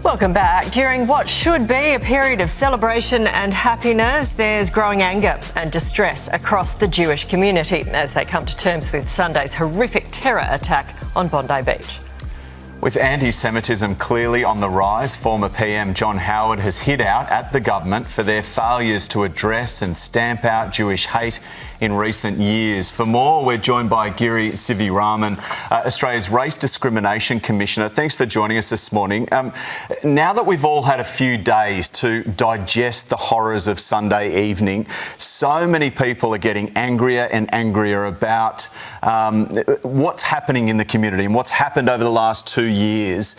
Welcome back. During what should be a period of celebration and happiness, there's growing anger and distress across the Jewish community as they come to terms with Sunday's horrific terror attack on Bondi Beach. With anti-Semitism clearly on the rise, former PM John Howard has hit out at the government for their failures to address and stamp out Jewish hate in recent years. For more, we're joined by Giri Siviraman, Australia's Race Discrimination Commissioner. Thanks for joining us this morning. Now that we've all had a few days to digest the horrors of Sunday evening, so many people are getting angrier and angrier about what's happening in the community and what's happened over the last 2 years.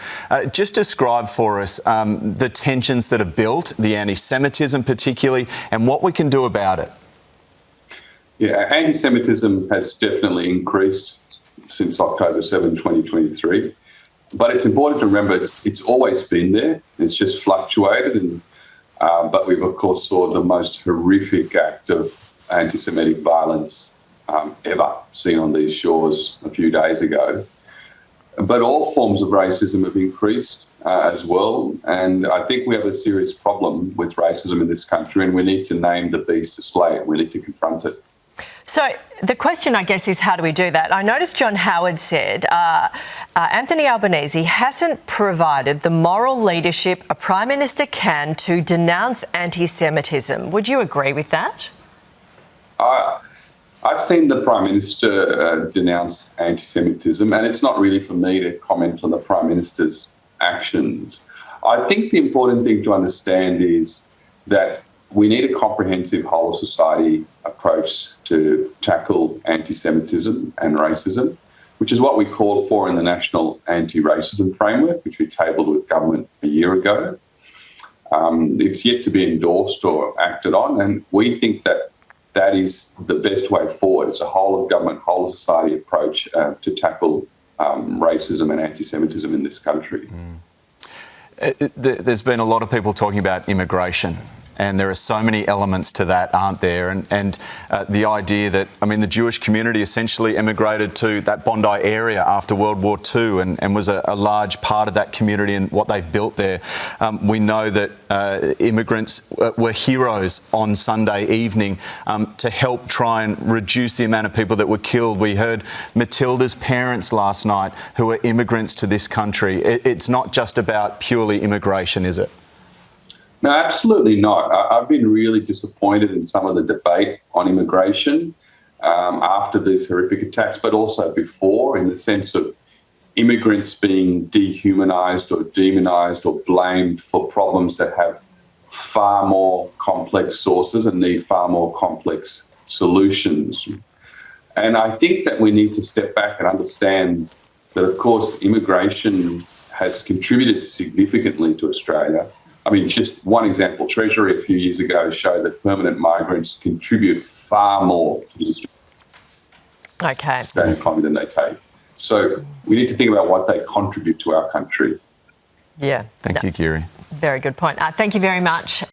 Just describe for us the tensions that have built, the anti-Semitism particularly, and what we can do about it. Yeah, anti-Semitism has definitely increased since October 7, 2023. But it's important to remember it's always been there. It's just fluctuated. But we've, of course, saw the most horrific act of anti-Semitic violence ever seen on these shores a few days ago. But all forms of racism have increased as well. And I think we have a serious problem with racism in this country, and we need to name the beast to slay it. We need to confront it. So the question, I guess, is how do we do that? I noticed John Howard said Anthony Albanese hasn't provided the moral leadership a Prime Minister can to denounce anti-Semitism. Would you agree with that? I've seen the Prime Minister denounce anti-Semitism, and it's not really for me to comment on the Prime Minister's actions. I think the important thing to understand is that we need a comprehensive whole of society approach to tackle anti-Semitism and racism, which is what we called for in the National Anti-Racism Framework, which we tabled with government a year ago. It's yet to be endorsed or acted on, and we think that is the best way forward. It's a whole of government, whole of society approach to tackle racism and anti-Semitism in this country. There's been a lot of people talking about immigration, and there are so many elements to that, aren't there? And the idea that, I mean, the Jewish community essentially immigrated to that Bondi area after World War II and was a large part of that community and what they've built there. We know that immigrants were heroes on Sunday evening to help try and reduce the amount of people that were killed. We heard Matilda's parents last night who are immigrants to this country. It's not just about purely immigration, is it? No, absolutely not. I've been really disappointed in some of the debate on immigration after these horrific attacks, but also before, in the sense of immigrants being dehumanised or demonised or blamed for problems that have far more complex sources and need far more complex solutions. And I think that we need to step back and understand that, of course, immigration has contributed significantly to Australia. I mean, just one example, Treasury a few years ago showed that permanent migrants contribute far more to the Australian economy than they take. So we need to think about what they contribute to our country. Yeah. Thank you, Giri. Very good point. Thank you very much.